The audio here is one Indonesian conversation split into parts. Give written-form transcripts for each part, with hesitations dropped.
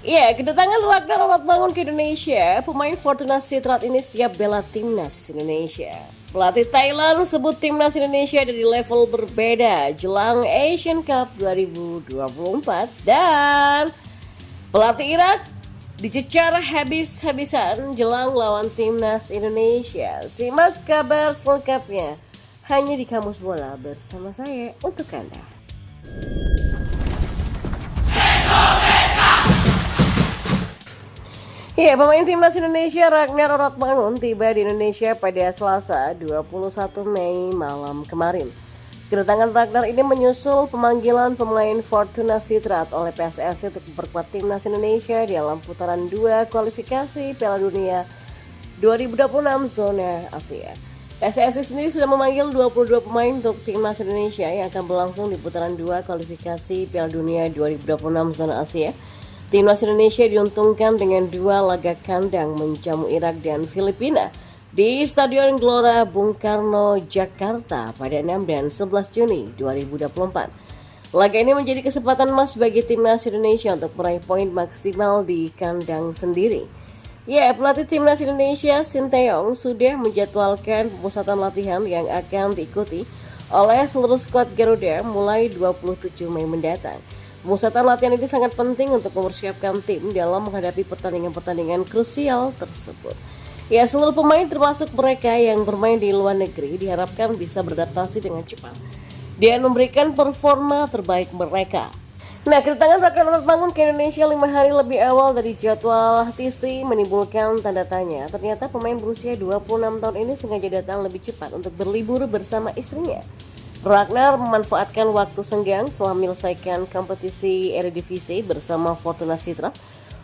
Iya, kedatangan Ragnar Aratmangun ke Indonesia, pemain Fortuna Sittard ini siap bela timnas Indonesia. Pelatih Thailand sebut timnas Indonesia ada di level berbeda jelang Asian Cup 2024 dan pelatih Irak dicecar habis-habisan jelang lawan timnas Indonesia. Simak kabar selengkapnya hanya di Kamus Bola bersama saya untuk Anda. Ya, pemain timnas Indonesia Ragnar Aratmangun tiba di Indonesia pada Selasa 21 Mei malam kemarin. Kedatangan Ragnar ini menyusul pemanggilan pemain Fortuna Sittard oleh PSSI untuk memperkuat timnas Indonesia di dalam putaran 2 kualifikasi Piala Dunia 2026 zona Asia. PSSI sendiri sudah memanggil 22 pemain untuk timnas Indonesia yang akan berlangsung di putaran 2 kualifikasi Piala Dunia 2026 zona Asia. Timnas Indonesia diuntungkan dengan 2 laga kandang menjamu Irak dan Filipina di Stadion Gelora Bung Karno, Jakarta pada 6 dan 11 Juni 2024. Laga ini menjadi kesempatan emas bagi timnas Indonesia untuk meraih poin maksimal di kandang sendiri. Ya, pelatih timnas Indonesia Sinteyong sudah menjadwalkan pemusatan latihan yang akan diikuti oleh seluruh skuad Garuda mulai 27 Mei mendatang. Pemusatan latihan ini sangat penting untuk mempersiapkan tim dalam menghadapi pertandingan-pertandingan krusial tersebut. Ya, seluruh pemain termasuk mereka yang bermain di luar negeri diharapkan bisa beradaptasi dengan cepat dan memberikan performa terbaik mereka. Nah, kedatangan Ragnar Aratmangun ke Indonesia 5 hari lebih awal dari jadwal TC menimbulkan tanda tanya. Ternyata pemain berusia 26 tahun ini sengaja datang lebih cepat untuk berlibur bersama istrinya. Ragnar memanfaatkan waktu senggang setelah menyelesaikan kompetisi Eredivisie bersama Fortuna Sittard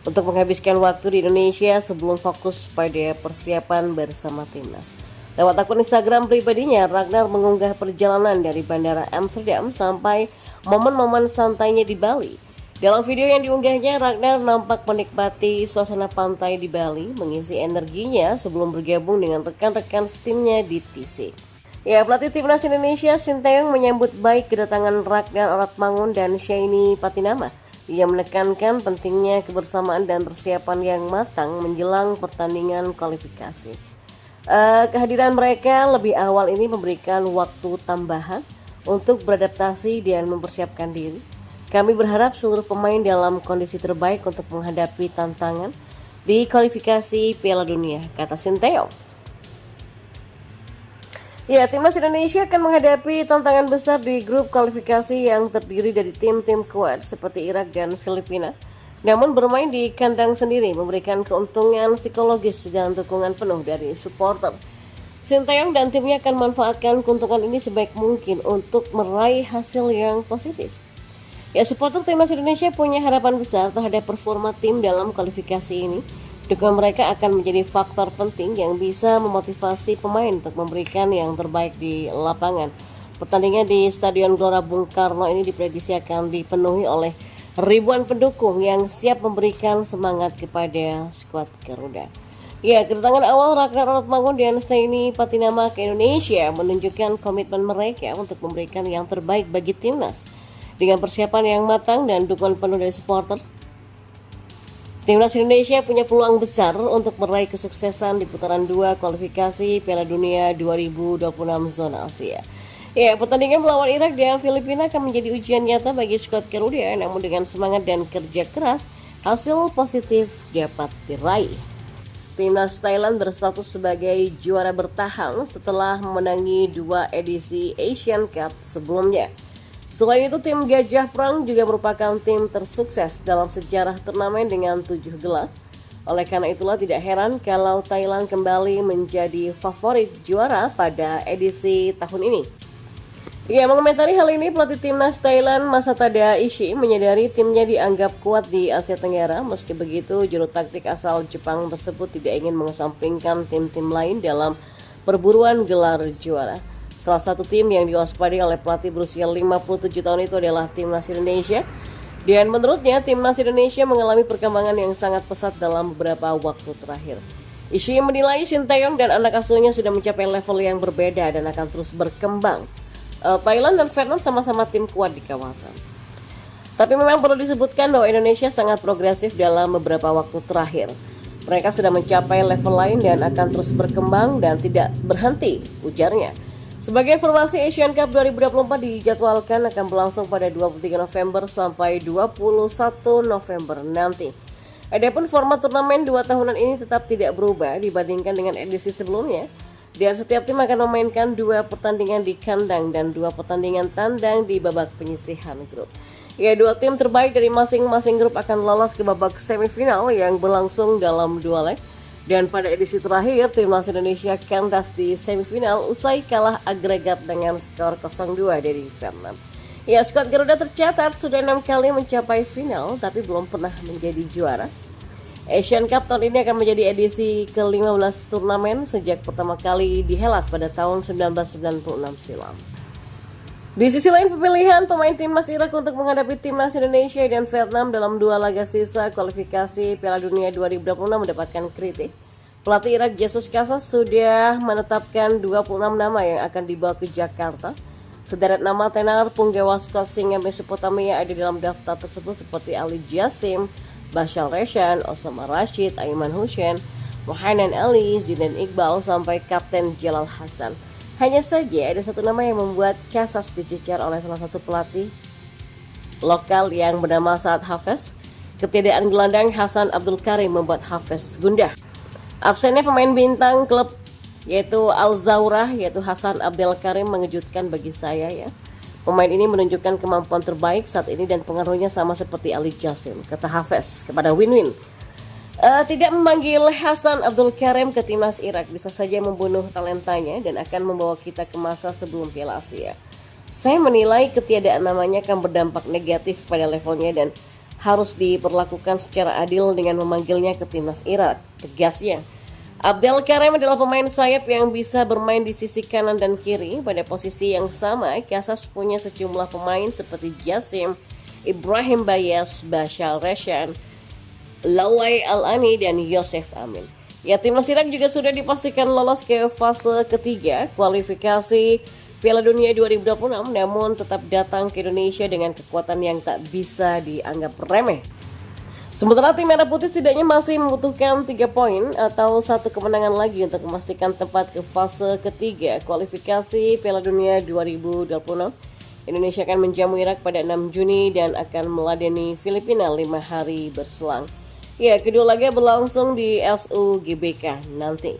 untuk menghabiskan waktu di Indonesia sebelum fokus pada persiapan bersama timnas. Lewat akun Instagram pribadinya, Ragnar mengunggah perjalanan dari Bandara Amsterdam sampai momen-momen santainya di Bali. Dalam video yang diunggahnya, Ragnar nampak menikmati suasana pantai di Bali, mengisi energinya sebelum bergabung dengan rekan-rekan setimnya di TC. Ya, pelatih timnas Indonesia Sinteyong menyambut baik kedatangan Ragnar Aratmangun dan Sheini Patinama. Ia menekankan pentingnya kebersamaan dan persiapan yang matang menjelang pertandingan kualifikasi. Kehadiran mereka lebih awal ini memberikan waktu tambahan untuk beradaptasi dan mempersiapkan diri. Kami berharap seluruh pemain dalam kondisi terbaik untuk menghadapi tantangan di kualifikasi Piala Dunia, kata Sinteyong. Ya, timnas Indonesia akan menghadapi tantangan besar di grup kualifikasi yang terdiri dari tim-tim kuat seperti Irak dan Filipina. Namun bermain di kandang sendiri memberikan keuntungan psikologis dan dukungan penuh dari supporter. Sinteyong dan timnya akan memanfaatkan keuntungan ini sebaik mungkin untuk meraih hasil yang positif. Ya, supporter timnas Indonesia punya harapan besar terhadap performa tim dalam kualifikasi ini. Dukungan mereka akan menjadi faktor penting yang bisa memotivasi pemain untuk memberikan yang terbaik di lapangan. Pertandingan di Stadion Gelora Bung Karno ini diprediksi akan dipenuhi oleh ribuan pendukung yang siap memberikan semangat kepada skuad Garuda. Ya, kedatangan awal Ragnar Aratmangun dan Sheini Patinama ke Indonesia menunjukkan komitmen mereka untuk memberikan yang terbaik bagi timnas. Dengan persiapan yang matang dan dukungan penuh dari supporter, timnas Indonesia punya peluang besar untuk meraih kesuksesan di putaran 2 kualifikasi Piala Dunia 2026 zona Asia. Ya, pertandingan melawan Irak dan Filipina akan menjadi ujian nyata bagi skuad Garuda, namun dengan semangat dan kerja keras, hasil positif dapat diraih. Timnas Thailand berstatus sebagai juara bertahan setelah memenangi 2 edisi Asian Cup sebelumnya. Selain itu, tim Gajah Perang juga merupakan tim tersukses dalam sejarah turnamen dengan 7 gelar. Oleh karena itulah tidak heran kalau Thailand kembali menjadi favorit juara pada edisi tahun ini. Ya, mengomentari hal ini, pelatih timnas Thailand Masatada Ishii menyadari timnya dianggap kuat di Asia Tenggara. Meski begitu, juru taktik asal Jepang tersebut tidak ingin mengesampingkan tim-tim lain dalam perburuan gelar juara. Salah satu tim yang diwaspadai oleh pelatih berusia 57 tahun itu adalah timnas Indonesia. Dan menurutnya, timnas Indonesia mengalami perkembangan yang sangat pesat dalam beberapa waktu terakhir. Ishii menilai Sinteyong dan anak asuhnya sudah mencapai level yang berbeda dan akan terus berkembang. Thailand dan Vietnam sama-sama tim kuat di kawasan. Tapi memang perlu disebutkan bahwa Indonesia sangat progresif dalam beberapa waktu terakhir. Mereka sudah mencapai level lain dan akan terus berkembang dan tidak berhenti, ujarnya. Sebagai informasi, Asian Cup 2024 dijadwalkan akan berlangsung pada 23 November sampai 21 November nanti. Adapun format turnamen 2 tahunan ini tetap tidak berubah dibandingkan dengan edisi sebelumnya. Dan setiap tim akan memainkan 2 pertandingan di kandang dan 2 pertandingan tandang di babak penyisihan grup. Ya, 2 tim terbaik dari masing-masing grup akan lolos ke babak semifinal yang berlangsung dalam 2 leg. Dan pada edisi terakhir, timnas Indonesia kandas di semifinal usai kalah agregat dengan skor 0-2 dari Vietnam. Ya, skuad Garuda tercatat sudah 6 kali mencapai final tapi belum pernah menjadi juara. Asian Cup tahun ini akan menjadi edisi ke-15 turnamen sejak pertama kali dihelat pada tahun 1996 silam. Di sisi lain, pemilihan pemain timnas Irak untuk menghadapi timnas Indonesia dan Vietnam dalam 2 laga sisa kualifikasi Piala Dunia 2026 mendapatkan kritik. Pelatih Irak Jesus Casas sudah menetapkan 26 nama yang akan dibawa ke Jakarta. Sederet nama tenar punggawa skuad Singa Mesopotamia ada dalam daftar tersebut seperti Ali Jassim, Bashar Reshan, Osama Rashid, Aiman Hussein, Mohanan Ali, Zidan Iqbal sampai Kapten Jalal Hasan. Hanya saja ada satu nama yang membuat Casas dicecar oleh salah satu pelatih lokal yang bernama Saad Hafez. Ketiadaan gelandang Hasan Abdul Karim membuat Hafez gundah. Absennya pemain bintang klub yaitu Al-Zawrah yaitu Hasan Abdul Karim mengejutkan bagi saya ya. Pemain ini menunjukkan kemampuan terbaik saat ini dan pengaruhnya sama seperti Ali Jassim, kata Hafez kepada Win-Win. Tidak memanggil Hasan Abdul Karim ke timnas Irak bisa saja membunuh talentanya dan akan membawa kita ke masa sebelum Piala Asia. Saya menilai ketiadaan namanya akan berdampak negatif pada levelnya dan harus diperlakukan secara adil dengan memanggilnya ke timnas Irak, tegasnya. Abdul Karim adalah pemain sayap yang bisa bermain di sisi kanan dan kiri. Pada posisi yang sama, Casas punya sejumlah pemain seperti Jassim, Ibrahim Bayas, Bashar Reshan, Lawai Al-Ani dan Yosef Amin. Ya, timnas Irak juga sudah dipastikan lolos ke fase ketiga kualifikasi Piala Dunia 2026, namun tetap datang ke Indonesia dengan kekuatan yang tak bisa dianggap remeh. Sementara tim Merah Putih setidaknya masih membutuhkan 3 poin atau 1 kemenangan lagi untuk memastikan tempat ke fase ketiga kualifikasi Piala Dunia 2026. Indonesia akan menjamu Irak pada 6 Juni dan akan meladeni Filipina 5 hari berselang. Ya, kedua laga berlangsung di SU GBK nanti.